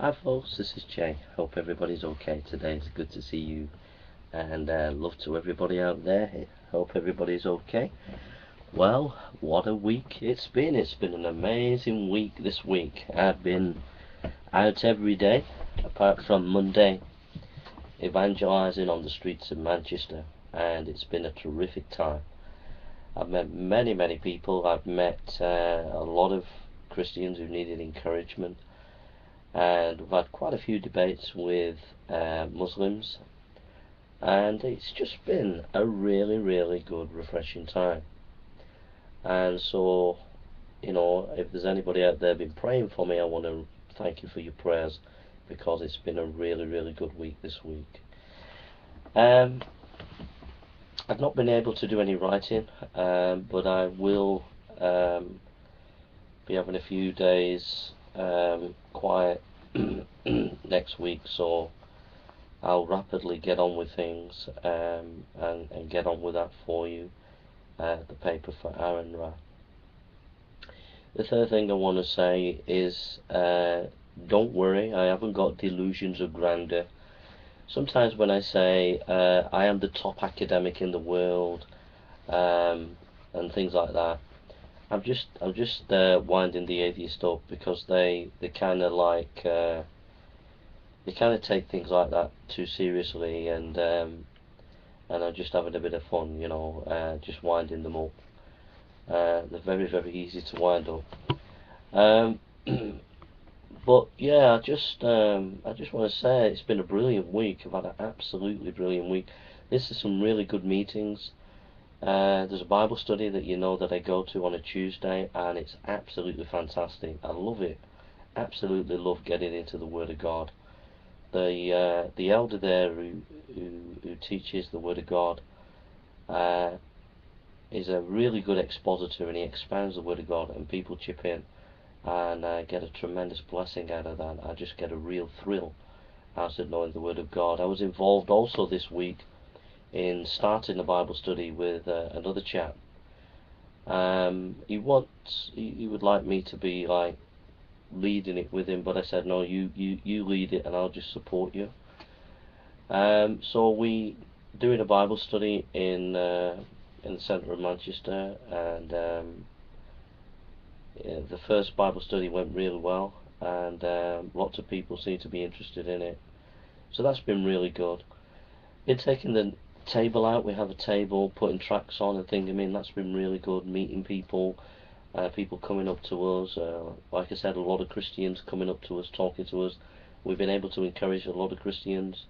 Hi folks, this is Jay. Hope everybody's okay today. It's good to see you, and love to everybody out there. Hope everybody's okay. Well, what a week it's been. It's been an amazing week this week. I've been out every day, apart from Monday, evangelizing on the streets of Manchester, and it's been a terrific time. I've met many people. I've met a lot of Christians who needed encouragement, and we've had quite a few debates with Muslims, and it's just been a really good, refreshing time. And so, if there's anybody out there been praying for me, I want to thank you for your prayers, because it's been a really good week this week. I've not been able to do any writing, but I will be having a few days quiet next week, so I'll rapidly get on with things and get on with that for you, the paper for Aaron Ra. The third thing I want to say is don't worry, I haven't got delusions of grandeur. Sometimes when I say I am the top academic in the world and things like that, I'm just winding the atheist up, because they kind of take things like that too seriously, and I'm just having a bit of fun, just winding them up. They're very easy to wind up. But yeah, I just want to say it's been a brilliant week. I've had an absolutely brilliant week. This is some really good meetings. There's a Bible study that I go to on a Tuesday, and it's absolutely fantastic. I love it. Absolutely love getting into the Word of God. The elder there who teaches the Word of God is a really good expositor, and he expounds the Word of God, and people chip in, and I get a tremendous blessing out of that. I just get a real thrill out of knowing the Word of God. I was involved also this week in starting a Bible study with another chap. He would like me to be like leading it with him, but I said no, you lead it and I'll just support you. So we doing a Bible study in the centre of Manchester, and the first Bible study went really well, and lots of people seem to be interested in it, so that's been really good. Been taking the table out. We have a table, putting tracks on and things. That's been really good. Meeting people, people coming up to us. Like I said, a lot of Christians coming up to us, talking to us. We've been able to encourage a lot of Christians,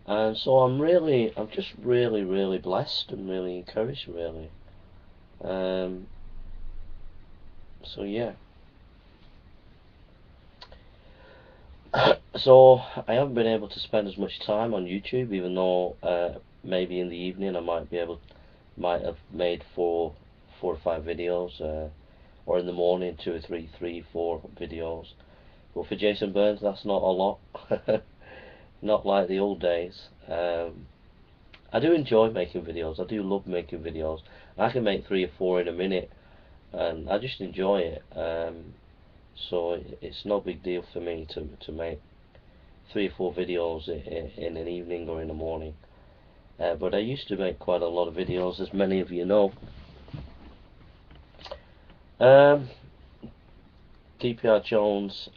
and so I'm just really blessed and really encouraged, really. So yeah. So I haven't been able to spend as much time on YouTube, even though maybe in the evening I might have made four or five videos, or in the morning 2 or 3, 4 videos. But for Jason Burns, that's not a lot. Not like the old days. I do enjoy making videos. I do love making videos. I can make 3 or 4 in a minute, and I just enjoy it. So it's no big deal for me to make 3 or 4 videos in an evening or in the morning. But I used to make quite a lot of videos, as many of you know. DPR Jones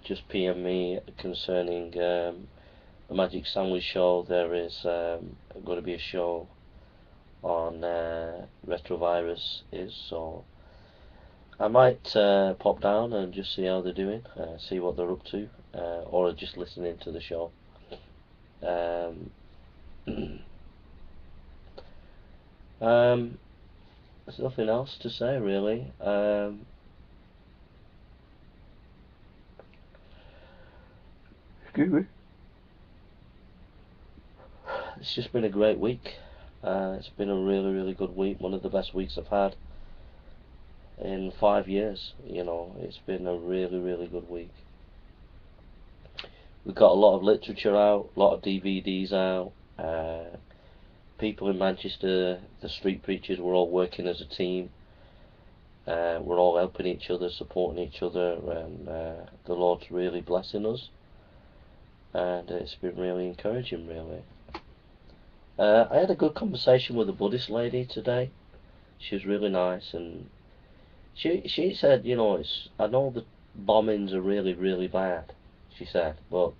just PM me concerning the Magic Sandwich show. There is going to be a show on Retrovirus so I might pop down and just see how they're doing, see what they're up to, or just listening to the show. There's nothing else to say, really. Excuse me. It's just been a great week. It's been a really good week, one of the best weeks I've had in 5 years. It's been a really good week. We've got a lot of literature out, a lot of DVDs out. People in Manchester, the street preachers, were all working as a team. We're all helping each other, supporting each other, and the Lord's really blessing us, and it's been really encouraging, really. I had a good conversation with a Buddhist lady today. She was really nice, and she said, you know, I know the bombings are really, really bad, she said, but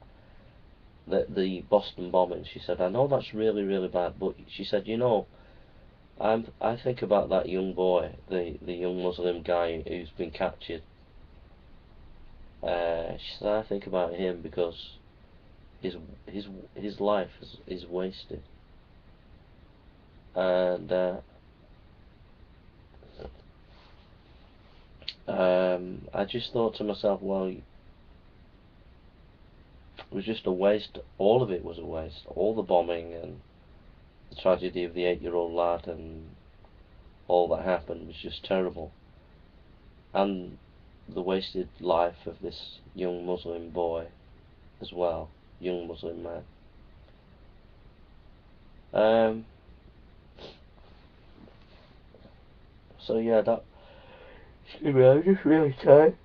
the Boston bombing, she said, I know that's really, really bad, but she said, you know, I think about that young boy, the young Muslim guy who's been captured. She said, I think about him because his life is wasted, and I just thought to myself, well, it was just a waste. All of it was a waste. All the bombing and the tragedy of the 8-year-old lad and all that happened was just terrible. And the wasted life of this young Muslim boy as well, young Muslim man. So yeah, that. Excuse me, I'm just really tired.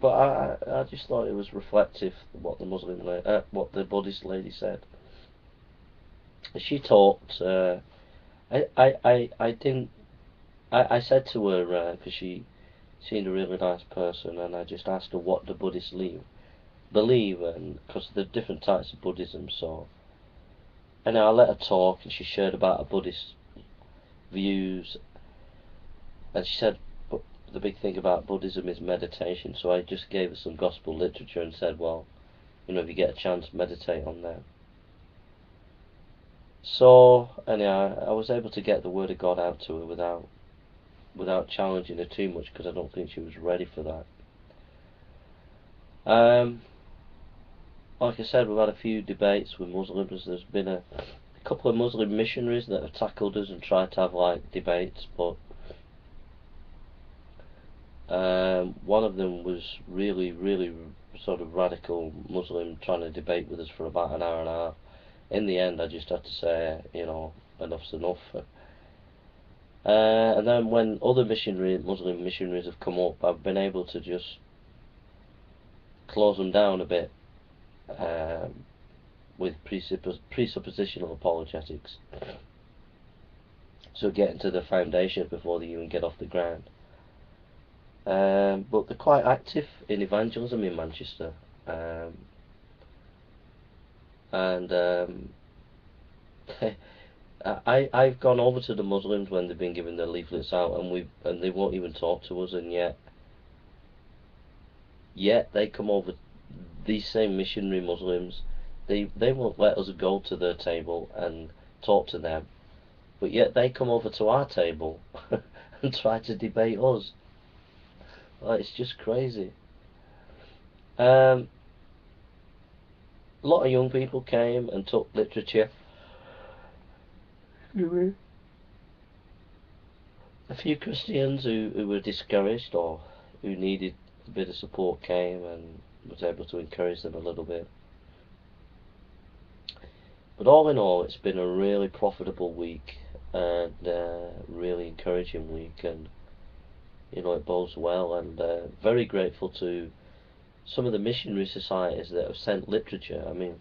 But I just thought it was reflective what the what the Buddhist lady said. She talked. I didn't. I said to her because she seemed a really nice person, and I just asked her what the Buddhists believe, and because there are different types of Buddhism, so. And I let her talk, and she shared about her Buddhist views, and she said the big thing about Buddhism is meditation, so I just gave her some gospel literature and said, well, you know, if you get a chance, meditate on that. So, anyhow, I was able to get the word of God out to her without challenging her too much, because I don't think she was ready for that. Like I said, we've had a few debates with Muslims. There's been a couple of Muslim missionaries that have tackled us and tried to have like debates, but one of them was really, really sort of radical Muslim, trying to debate with us for about an hour and a half. In the end, I just had to say, you know, enough's enough. And then when other Muslim missionaries have come up, I've been able to just close them down a bit with presuppositional apologetics. So getting to the foundation before they even get off the ground. But they're quite active in evangelism in Manchester, and I've gone over to the Muslims when they've been giving their leaflets out, and they won't even talk to us, and yet they come over. These same missionary Muslims, they won't let us go to their table and talk to them, but yet they come over to our table and try to debate us. Like, it's just crazy. A lot of young people came and took literature. A few Christians who were discouraged or who needed a bit of support came and was able to encourage them a little bit. But all in all, it's been a really profitable week and really encouraging week, and you know, it bodes well, and very grateful to some of the missionary societies that have sent literature. I mean,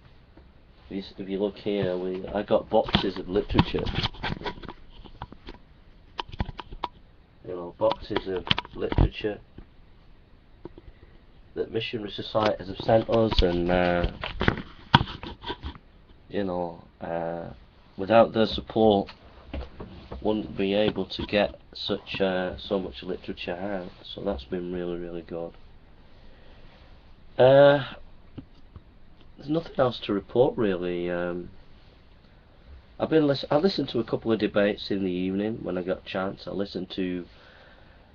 if you look here, I got boxes of literature. You know, boxes of literature that missionary societies have sent us, and you know, without their support, wouldn't be able to get so much literature out. So that's been really, really good. There's nothing else to report really. I listened to a couple of debates in the evening when I got a chance. I listened to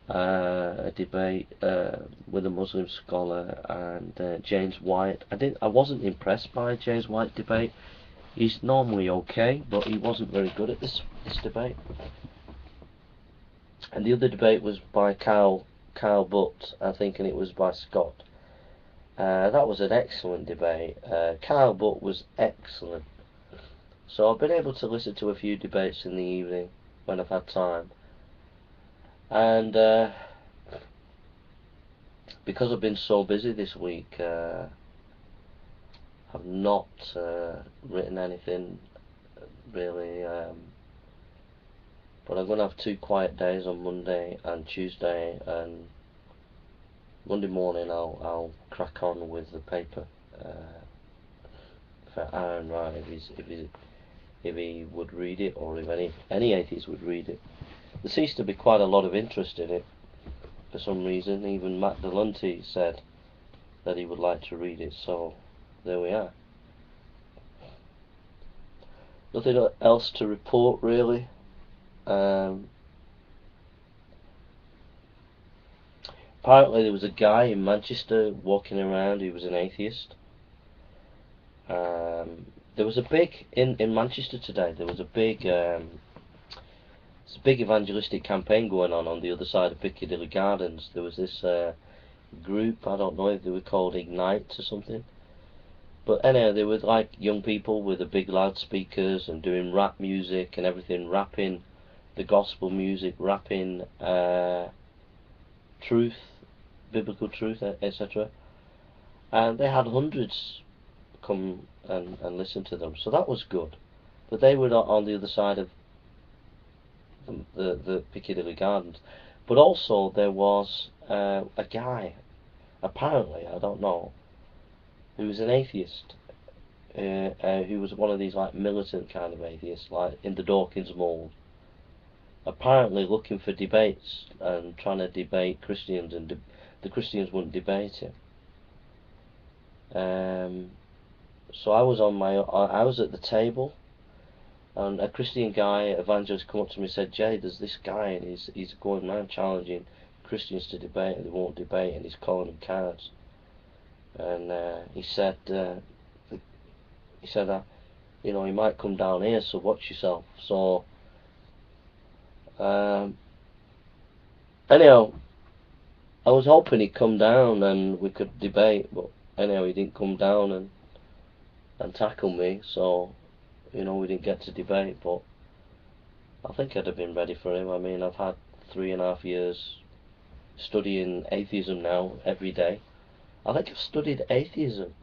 a debate with a Muslim scholar and James White. I wasn't impressed by James White's debate. He's normally okay, but he wasn't very good at this debate. And the other debate was by Kyle Butt, I think, and it was by Scott. That was an excellent debate. Kyle Butt was excellent. So I've been able to listen to a few debates in the evening when I've had time, and because I've been so busy this week, I've not written anything really, but I'm going to have 2 quiet days on Monday and Tuesday, and Monday morning I'll crack on with the paper for Aaron Wright, if he would read it, or if any atheist would read it. There seems to be quite a lot of interest in it for some reason. Even Matt Delunty said that he would like to read it, so there we are. Nothing else to report really. Apparently there was a guy in Manchester walking around who was an atheist. There was a big in Manchester today. There was a big evangelistic campaign going on the other side of Piccadilly Gardens. There was this group. I don't know if they were called Ignite or something. But anyhow, they were like young people with the big loudspeakers and doing rap music and everything, rapping the gospel music, rapping truth, biblical truth, etc. And they had hundreds come and listen to them, so that was good. But they were on the other side of the Piccadilly Gardens. But also there was a guy, apparently, I don't know, who was an atheist, who was one of these like militant kind of atheists, like in the Dawkins mould, apparently looking for debates and trying to debate Christians, and the Christians wouldn't debate him. So I was at the table, and a Christian guy, evangelist, come up to me and said, "Jay, there's this guy, and he's going around challenging Christians to debate, and they won't debate, and he's calling them cowards." And he said that he might come down here, so watch yourself. So anyhow, I was hoping he'd come down and we could debate, but anyhow, he didn't come down and tackle me, so we didn't get to debate. But I think I'd have been ready for him. I mean, I've had 3.5 years studying atheism now every day. I think I've studied atheism.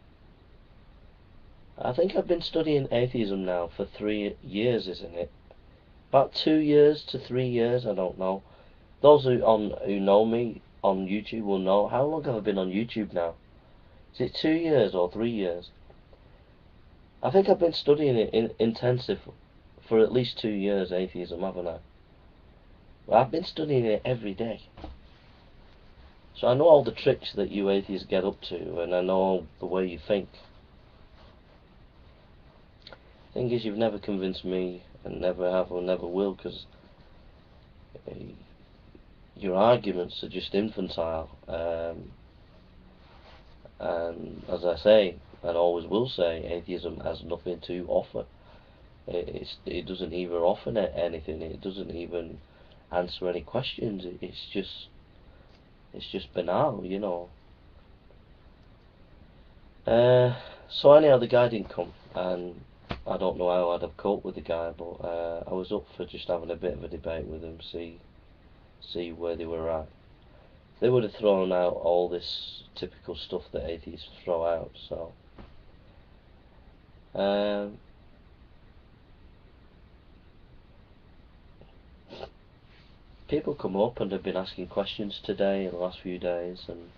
I think I've been studying atheism now for 3 years, isn't it? About 2 years to 3 years, I don't know. Those who know me on YouTube will know. How long have I been on YouTube now? Is it 2 years or 3 years? I think I've been studying it intensive for at least 2 years, atheism, haven't I? Well, I've been studying it every day. So I know all the tricks that you atheists get up to, and I know the way you think. The thing is, you've never convinced me, and never have or never will, because your arguments are just infantile. And as I say, and always will say, atheism has nothing to offer. It doesn't even offer anything. It doesn't even answer any questions. It's just banal, So anyhow, the guy didn't come, and I don't know how I'd have coped with the guy, but I was up for just having a bit of a debate with him, see where they were at. They would have thrown out all this typical stuff that atheists throw out, so people come up and have been asking questions today in the last few days, and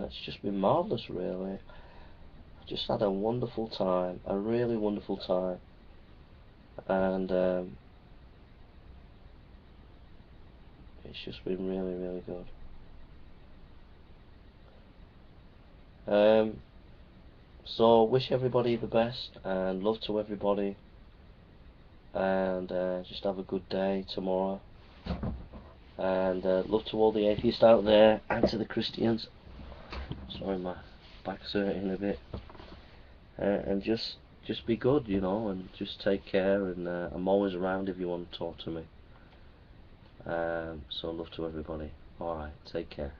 it's just been marvellous, really. I just had a wonderful time, a really wonderful time, and it's just been really, really good. So wish everybody the best, and love to everybody, and just have a good day tomorrow, and love to all the atheists out there, and to the Christians. Sorry, my back's hurting a bit. And just be good, and just take care, and I'm always around if you want to talk to me. So love to everybody. Alright, take care.